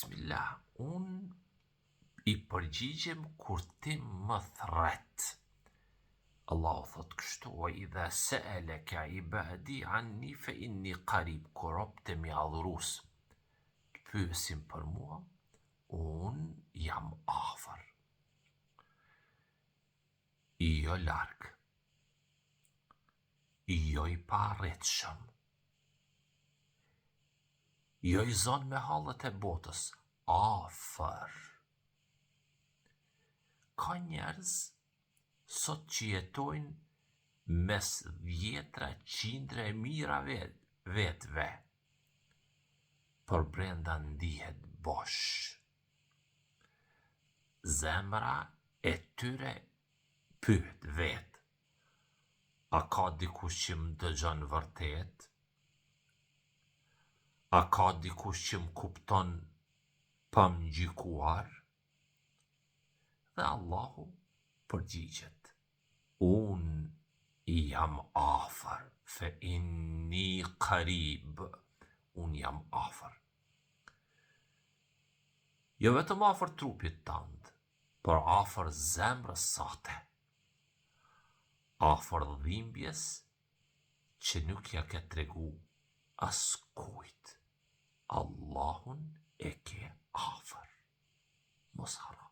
Bismillah, unë i përgjigjem kur ti më thret. Allahu thot kështu: "Wa idha sa'alaka ibadi anni fa inni qarib", kur robët mi adhurus të pyesin për mua, unë jam afër. Jo larg, jo i paarritshëm, jo i zonë me hallet e botës, afër. Ka njerëz sot që jetojnë mes dhjetra, qindra e mira vetëve, por brenda ndihet bosh. Zemra e tyre pyet vetë: a ka dikush që më dëgjon vërtet? A ka dikush që më kupton pa më gjykuar? Dhe Allahu përgjigjet: unë jam afër, fe inni qarib, unë jam afër. Jo vetëm afër trupit tënd, por afër zemrës sate, afër dhimbjes që nuk ja ke tregu askujt. Allahun e ke afër. Mos harro.